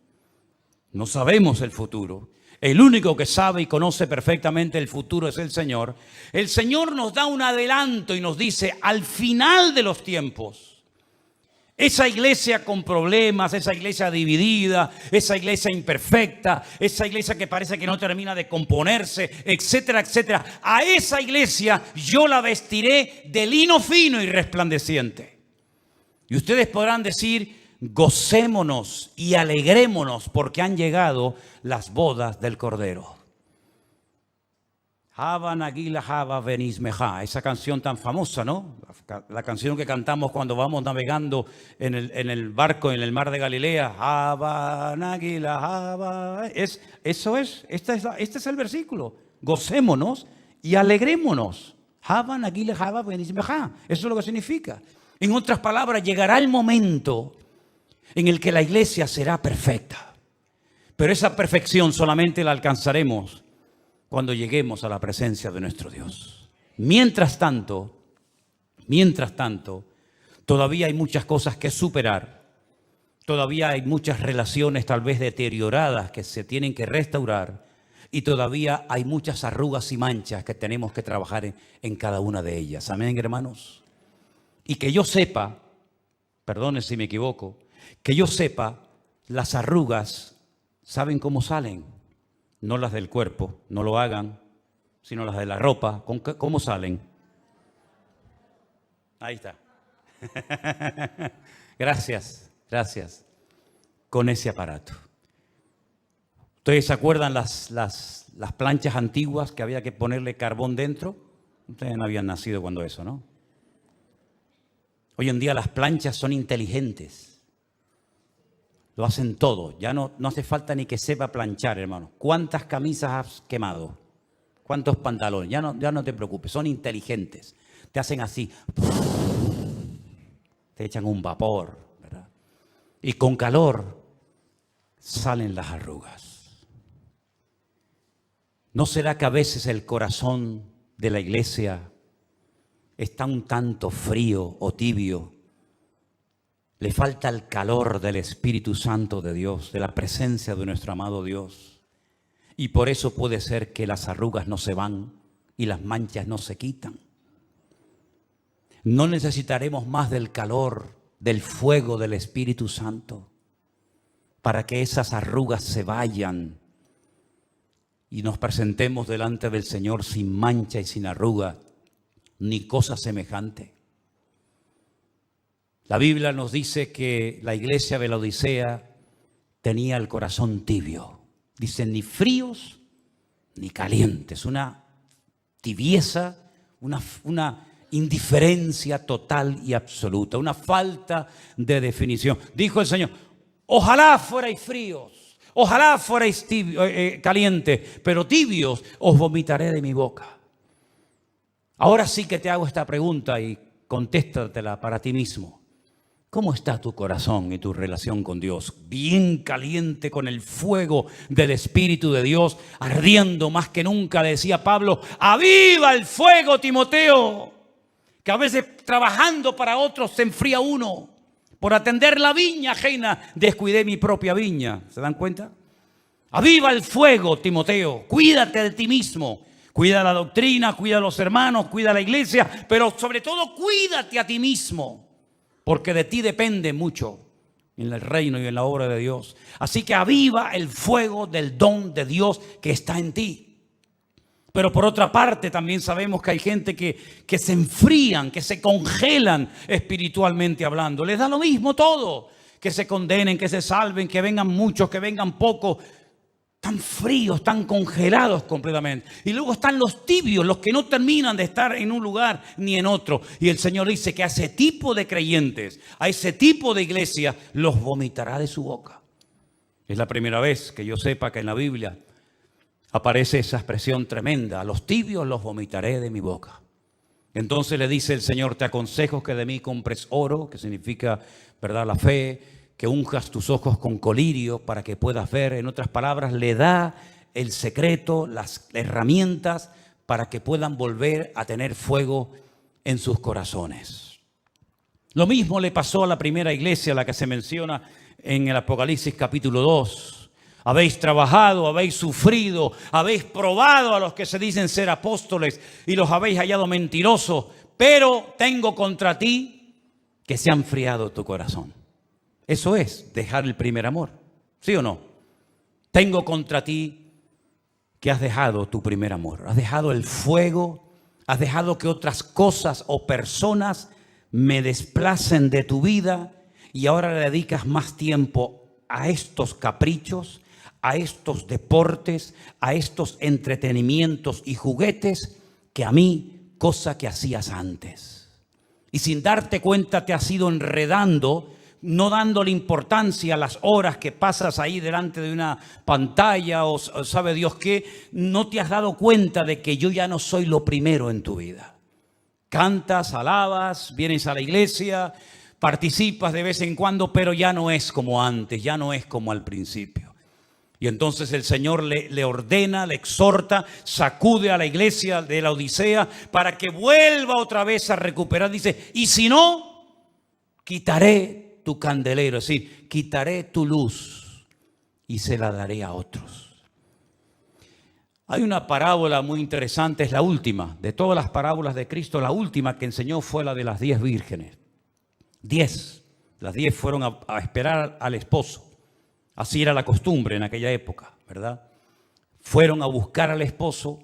No sabemos el futuro. El único que sabe y conoce perfectamente el futuro es el Señor. El Señor nos da un adelanto y nos dice, al final de los tiempos, esa iglesia con problemas, esa iglesia dividida, esa iglesia imperfecta, esa iglesia que parece que no termina de componerse, etcétera, etcétera. A esa iglesia yo la vestiré de lino fino y resplandeciente. Y ustedes podrán decir, gocémonos y alegrémonos porque han llegado las bodas del Cordero. Haba Nagila Haba Benismeja, esa canción tan famosa, ¿no? La canción que cantamos cuando vamos navegando en el barco en el mar de Galilea. Haba Nagila Haba. Este es el versículo. Gocémonos y alegrémonos. Haba Nagila Haba Benismeja. Eso es lo que significa. En otras palabras, llegará el momento en el que la iglesia será perfecta. Pero esa perfección solamente la alcanzaremos cuando lleguemos a la presencia de nuestro Dios. Mientras tanto, todavía hay muchas cosas que superar. Todavía hay muchas relaciones tal vez deterioradas que se tienen que restaurar. Y todavía hay muchas arrugas y manchas que tenemos que trabajar en cada una de ellas. Amén, hermanos. Y que yo sepa, perdone si me equivoco, que yo sepa, las arrugas, ¿saben cómo salen? No las del cuerpo, no lo hagan, sino las de la ropa. ¿Cómo salen? Ahí está. Gracias. Con ese aparato. ¿Ustedes se acuerdan las planchas antiguas que había que ponerle carbón dentro? Ustedes no habían nacido cuando eso, ¿no? Hoy en día las planchas son inteligentes. Lo hacen todo. Ya no hace falta ni que sepa planchar, hermano. ¿Cuántas camisas has quemado? ¿Cuántos pantalones? Ya no te preocupes. Son inteligentes. Te hacen así. Te echan un vapor, ¿verdad? Y con calor salen las arrugas. ¿No será que a veces el corazón de la iglesia está un tanto frío o tibio? Le falta el calor del Espíritu Santo de Dios, de la presencia de nuestro amado Dios. Y por eso puede ser que las arrugas no se van y las manchas no se quitan. No necesitaremos más del calor, del fuego del Espíritu Santo para que esas arrugas se vayan y nos presentemos delante del Señor sin mancha y sin arruga, ni cosa semejante. La Biblia nos dice que la iglesia de la Odisea tenía el corazón tibio. Dice, ni fríos ni calientes. Una tibieza, una indiferencia total y absoluta. Una falta de definición. Dijo el Señor, ojalá fuerais fríos, ojalá fuerais calientes, pero tibios os vomitaré de mi boca. Ahora sí que te hago esta pregunta y Contéstatela para ti mismo. ¿Cómo está tu corazón y tu relación con Dios? Bien caliente con el fuego del Espíritu de Dios, ardiendo más que nunca, decía Pablo. ¡Aviva el fuego, Timoteo! Que a veces trabajando para otros se enfría uno. Por atender la viña ajena, descuidé mi propia viña. ¿Se dan cuenta? Aviva el fuego, Timoteo. Cuídate de ti mismo. Cuida la doctrina, cuida a los hermanos, cuida a la iglesia, pero sobre todo cuídate a ti mismo, porque de ti depende mucho en el reino y en la obra de Dios. Así que aviva el fuego del don de Dios que está en ti. Pero por otra parte también sabemos que hay gente que se enfrían, que se congelan espiritualmente hablando. Les da lo mismo todo, que se condenen, que se salven, que vengan muchos, que vengan pocos. Tan fríos, tan congelados completamente. Y luego están los tibios, los que no terminan de estar en un lugar ni en otro. Y el Señor dice que a ese tipo de creyentes, a ese tipo de iglesia, los vomitará de su boca. Es la primera vez que yo sepa que en la Biblia aparece esa expresión tremenda. A los tibios los vomitaré de mi boca. Entonces le dice el Señor, te aconsejo que de mí compres oro, que significa, ¿verdad?, la fe, que unjas tus ojos con colirio para que puedas ver. En otras palabras, le da el secreto, las herramientas para que puedan volver a tener fuego en sus corazones. Lo mismo le pasó a la primera iglesia, la que se menciona en el Apocalipsis capítulo 2. Habéis trabajado, habéis sufrido, habéis probado a los que se dicen ser apóstoles y los habéis hallado mentirosos, pero tengo contra ti que se ha enfriado tu corazón. Eso es dejar el primer amor, ¿sí o no? Tengo contra ti que has dejado tu primer amor. Has dejado el fuego, has dejado que otras cosas o personas me desplacen de tu vida y ahora le dedicas más tiempo a estos caprichos, a estos deportes, a estos entretenimientos y juguetes que a mí, cosa que hacías antes. Y sin darte cuenta te has ido enredando, no dándole importancia a las horas que pasas ahí delante de una pantalla o sabe Dios qué, no te has dado cuenta de que yo ya no soy lo primero en tu vida. Cantas, alabas, vienes a la iglesia, participas de vez en cuando, pero ya no es como antes, ya no es como al principio. Y entonces el Señor le ordena, le exhorta, sacude a la iglesia de la Odisea para que vuelva otra vez a recuperar. Dice, y si no, quitaré tu candelero, es decir, quitaré tu luz y se la daré a otros. Hay una parábola muy interesante, es la última, de todas las parábolas de Cristo, la última que enseñó fue la de las 10 vírgenes. 10, las 10 fueron a esperar al esposo. Así era la costumbre en aquella época, ¿verdad? Fueron a buscar al esposo,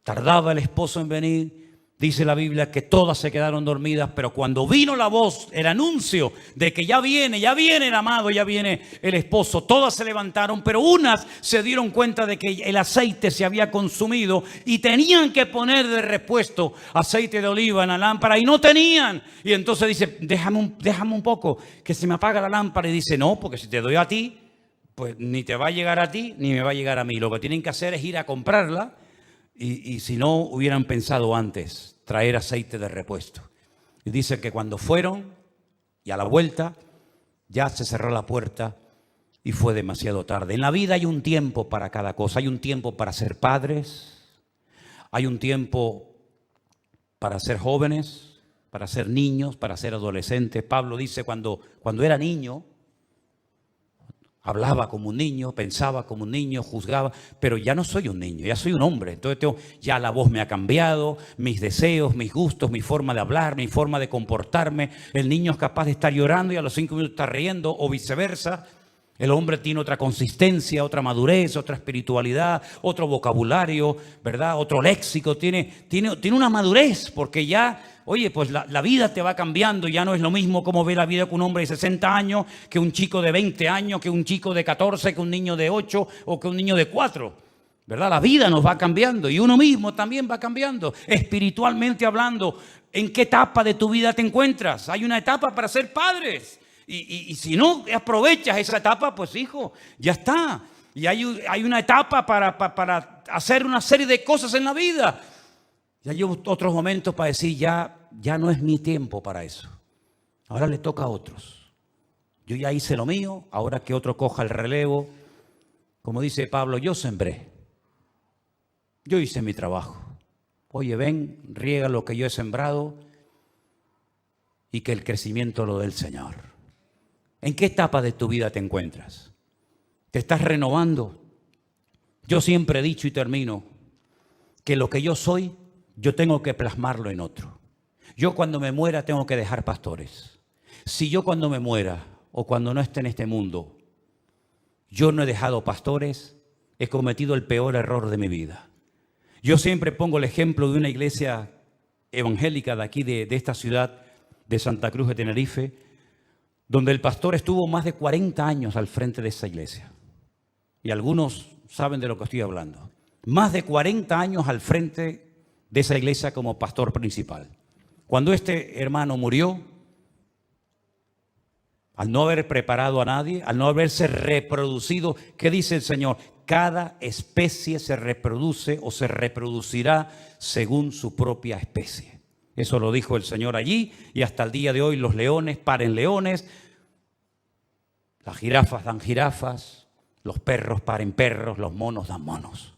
tardaba el esposo en venir. Dice la Biblia que todas se quedaron dormidas, pero cuando vino la voz, el anuncio de que ya viene el amado, ya viene el esposo, todas se levantaron, pero unas se dieron cuenta de que el aceite se había consumido y tenían que poner de repuesto aceite de oliva en la lámpara y no tenían. Y entonces dice, déjame un poco, que se me apaga la lámpara. Y dice, no, porque si te doy a ti, pues ni te va a llegar a ti, ni me va a llegar a mí. Lo que tienen que hacer es ir a comprarla y si no, hubieran pensado antes traer aceite de repuesto. Y dice que cuando fueron y a la vuelta ya se cerró la puerta y fue demasiado tarde. En la vida hay un tiempo para cada cosa. Hay un tiempo para ser padres, hay un tiempo para ser jóvenes, para ser niños, para ser adolescentes. Pablo dice cuando era niño, hablaba como un niño, pensaba como un niño, juzgaba, pero ya no soy un niño, ya soy un hombre. Entonces ya la voz me ha cambiado, mis deseos, mis gustos, mi forma de hablar, mi forma de comportarme. El niño es capaz de estar llorando y a los 5 minutos está riendo o viceversa. El hombre tiene otra consistencia, otra madurez, otra espiritualidad, otro vocabulario, ¿verdad? Otro léxico, tiene una madurez porque ya, oye, pues la vida te va cambiando, ya no es lo mismo como ve la vida que un hombre de 60 años, que un chico de 20 años, que un chico de 14, que un niño de 8 o que un niño de 4, ¿verdad? La vida nos va cambiando y uno mismo también va cambiando, espiritualmente hablando. ¿En qué etapa de tu vida te encuentras? Hay una etapa para ser padres. Y si no aprovechas esa etapa, pues hijo, ya está. Y hay una etapa para hacer una serie de cosas en la vida. Ya llevo otros momentos para decir, ya no es mi tiempo para eso. Ahora le toca a otros. Yo ya hice lo mío, ahora que otro coja el relevo. Como dice Pablo, yo sembré. Yo hice mi trabajo. Oye, ven, riega lo que yo he sembrado y que el crecimiento lo dé el Señor. ¿En qué etapa de tu vida te encuentras? ¿Te estás renovando? Yo siempre he dicho y termino que lo que yo soy, yo tengo que plasmarlo en otro. Yo cuando me muera tengo que dejar pastores. Si yo cuando me muera o cuando no esté en este mundo, yo no he dejado pastores, he cometido el peor error de mi vida. Yo siempre pongo el ejemplo de una iglesia evangélica de aquí, de esta ciudad de Santa Cruz de Tenerife, donde el pastor estuvo más de 40 años al frente de esa iglesia. Y algunos saben de lo que estoy hablando. Más de 40 años al frente de esa iglesia como pastor principal. Cuando este hermano murió, al no haber preparado a nadie, al no haberse reproducido, ¿qué dice el Señor? Cada especie se reproduce o se reproducirá según su propia especie. Eso lo dijo el Señor allí y hasta el día de hoy los leones paren leones, las jirafas dan jirafas, los perros paren perros, los monos dan monos.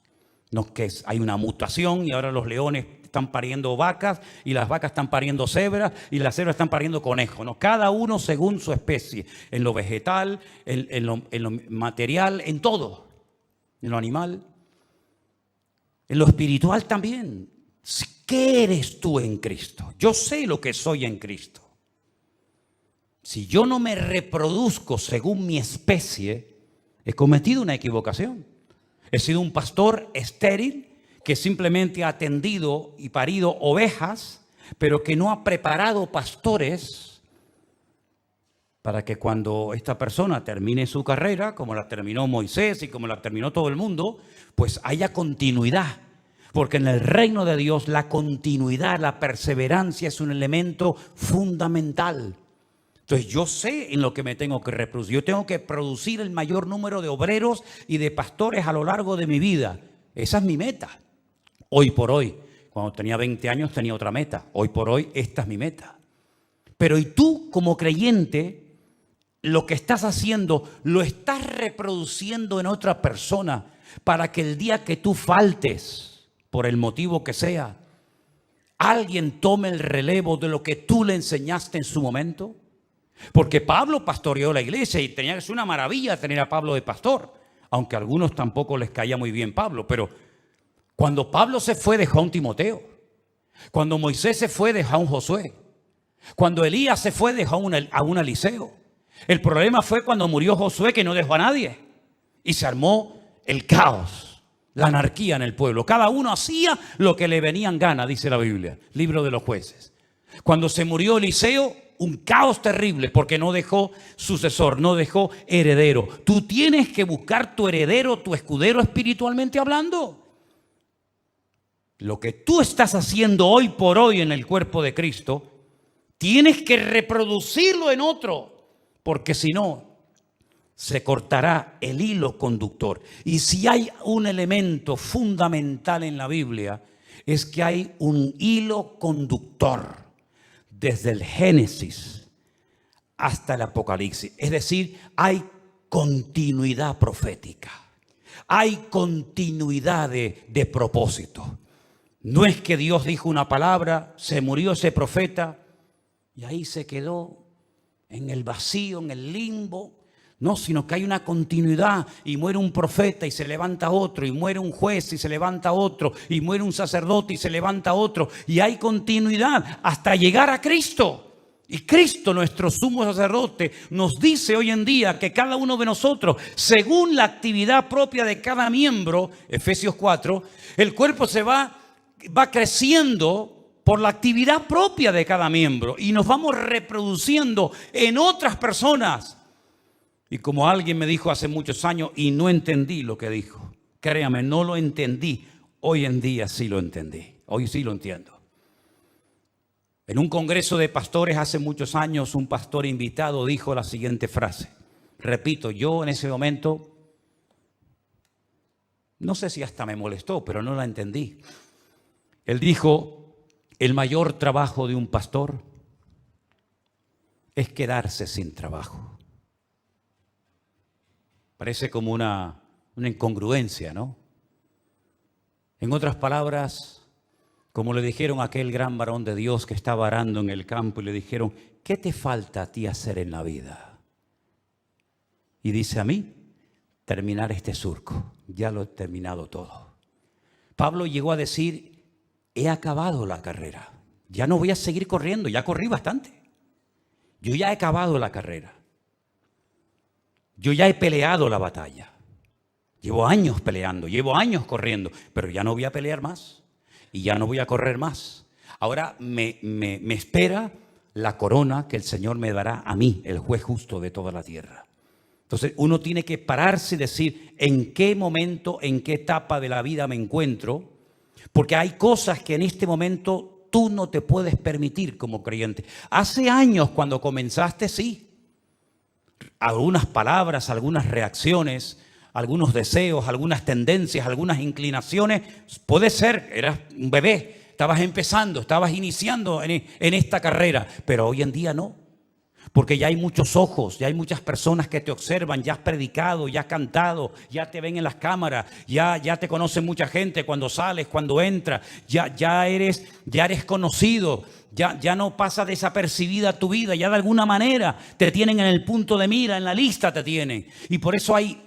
No es que hay una mutación y ahora los leones están pariendo vacas y las vacas están pariendo cebras y las cebras están pariendo conejos. No, cada uno según su especie, en lo vegetal, en lo material, en todo, en lo animal, en lo espiritual también. ¿Qué eres tú en Cristo? Yo sé lo que soy en Cristo. Si yo no me reproduzco según mi especie, he cometido una equivocación. He sido un pastor estéril que simplemente ha atendido y parido ovejas, pero que no ha preparado pastores para que cuando esta persona termine su carrera, como la terminó Moisés y como la terminó todo el mundo, pues haya continuidad. Porque en el reino de Dios la continuidad, la perseverancia es un elemento fundamental. Entonces yo sé en lo que me tengo que reproducir. Yo tengo que producir el mayor número de obreros y de pastores a lo largo de mi vida. Esa es mi meta. Hoy por hoy, cuando tenía 20 años tenía otra meta. Hoy por hoy esta es mi meta. Pero y tú como creyente, lo que estás haciendo, lo estás reproduciendo en otra persona para que el día que tú faltes, por el motivo que sea, alguien tome el relevo de lo que tú le enseñaste en su momento. Porque Pablo pastoreó la iglesia y tenía que ser una maravilla tener a Pablo de pastor, aunque a algunos tampoco les caía muy bien Pablo. Pero cuando Pablo se fue, dejó a un Timoteo. Cuando Moisés se fue, dejó a un Josué. Cuando Elías se fue, dejó a un Eliseo. El problema fue cuando murió Josué, que no dejó a nadie. Y se armó el caos. La anarquía en el pueblo. Cada uno hacía lo que le venía en gana, dice la Biblia, libro de los jueces. Cuando se murió Eliseo, un caos terrible porque no dejó sucesor, no dejó heredero. Tú tienes que buscar tu heredero, tu escudero espiritualmente hablando. Lo que tú estás haciendo hoy por hoy en el cuerpo de Cristo, tienes que reproducirlo en otro, porque si no, se cortará el hilo conductor. Y si hay un elemento fundamental en la Biblia, es que hay un hilo conductor desde el Génesis hasta el Apocalipsis. Es decir, hay continuidad profética, hay continuidad de propósito. No es que Dios dijo una palabra, se murió ese profeta y ahí se quedó en el vacío, en el limbo. No, sino que hay una continuidad y muere un profeta y se levanta otro, y muere un juez y se levanta otro, y muere un sacerdote y se levanta otro, y hay continuidad hasta llegar a Cristo. Y Cristo, nuestro sumo sacerdote, nos dice hoy en día que cada uno de nosotros, según la actividad propia de cada miembro, Efesios 4, el cuerpo se va creciendo por la actividad propia de cada miembro y nos vamos reproduciendo en otras personas. Y como alguien me dijo hace muchos años y no entendí lo que dijo, créame, no lo entendí, hoy en día sí lo entendí, hoy sí lo entiendo. En un congreso de pastores hace muchos años, un pastor invitado dijo la siguiente frase. Repito, yo en ese momento, no sé si hasta me molestó, pero no la entendí. Él dijo, el mayor trabajo de un pastor es quedarse sin trabajo. Parece como una incongruencia, ¿no? En otras palabras, como le dijeron a aquel gran varón de Dios que estaba arando en el campo y le dijeron, ¿qué te falta a ti hacer en la vida? Y dice, a mí, terminar este surco. Ya lo he terminado todo. Pablo llegó a decir, he acabado la carrera. Ya no voy a seguir corriendo, ya corrí bastante. Yo ya he acabado la carrera. Yo ya he peleado la batalla. Llevo años peleando, llevo años corriendo, pero ya no voy a pelear más y ya no voy a correr más. Ahora me espera la corona que el Señor me dará a mí, el juez justo de toda la tierra. Entonces uno tiene que pararse y decir en qué momento, en qué etapa de la vida me encuentro, porque hay cosas que en este momento tú no te puedes permitir como creyente. Hace años cuando comenzaste, sí, algunas palabras, algunas reacciones, algunos deseos, algunas tendencias, algunas inclinaciones, puede ser, eras un bebé, estabas empezando, estabas iniciando en esta carrera, pero hoy en día no. Porque ya hay muchos ojos, ya hay muchas personas que te observan, ya has predicado, ya has cantado, ya te ven en las cámaras, ya te conoce mucha gente cuando sales, cuando entras, ya eres conocido, ya no pasa desapercibida tu vida, ya de alguna manera te tienen en el punto de mira, en la lista te tienen. Y por eso hay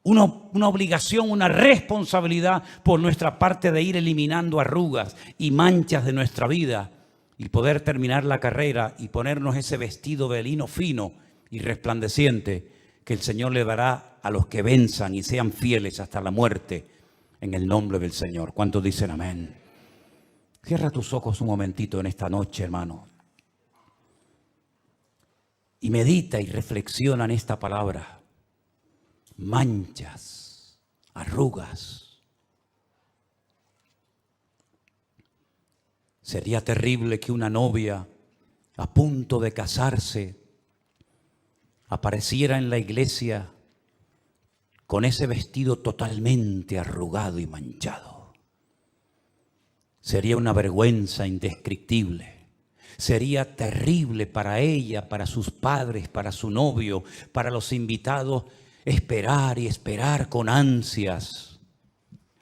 una obligación, una responsabilidad por nuestra parte de ir eliminando arrugas y manchas de nuestra vida y poder terminar la carrera y ponernos ese vestido de lino fino y resplandeciente que el Señor le dará a los que venzan y sean fieles hasta la muerte en el nombre del Señor. ¿Cuántos dicen amén? Cierra tus ojos un momentito en esta noche, hermano, y medita y reflexiona en esta palabra. Manchas, arrugas. Sería terrible que una novia a punto de casarse apareciera en la iglesia con ese vestido totalmente arrugado y manchado. Sería una vergüenza indescriptible. Sería terrible para ella, para sus padres, para su novio, para los invitados, esperar y esperar con ansias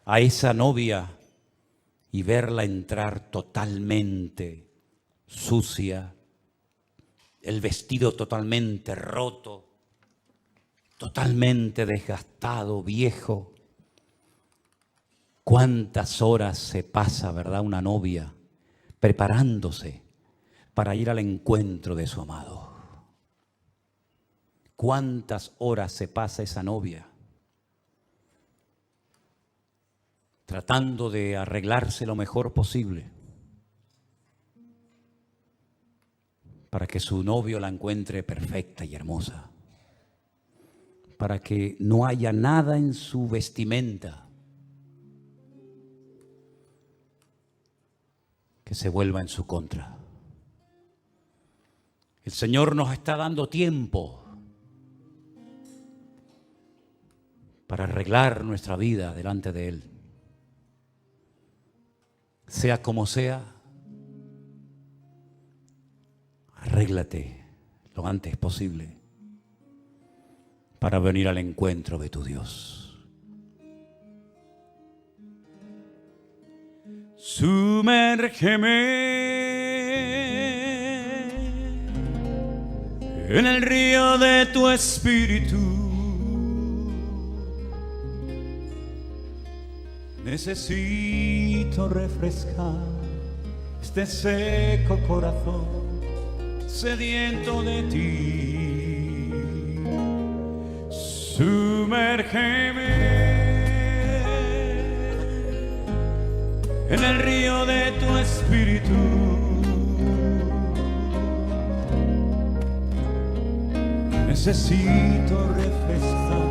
a esa novia y verla entrar totalmente sucia, el vestido totalmente roto, totalmente desgastado, viejo. ¿Cuántas horas se pasa, verdad, una novia preparándose para ir al encuentro de su amado? ¿Cuántas horas se pasa esa novia tratando de arreglarse lo mejor posible para que su novio la encuentre perfecta y hermosa, para que no haya nada en su vestimenta que se vuelva en su contra? El Señor nos está dando tiempo para arreglar nuestra vida delante de Él. Sea como sea, arréglate lo antes posible para venir al encuentro de tu Dios. Sumérgeme en el río de tu espíritu. Necesito refrescar este seco corazón sediento de ti. Sumérgeme en el río de tu espíritu. Necesito refrescar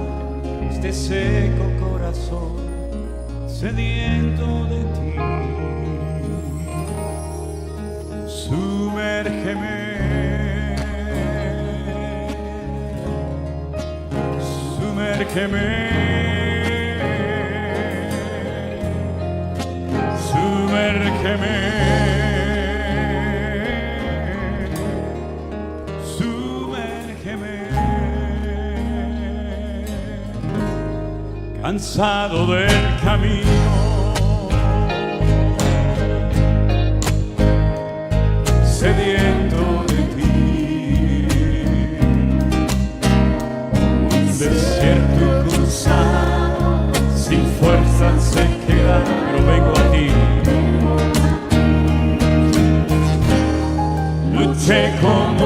este seco corazón sediento de ti. Sumérgeme, sumérgeme, sumérgeme. Sumérgeme, sumérgeme, cansado del camino, sediento de ti, un desierto cruzado, sin fuerza se queda, pero vengo a ti. Luché con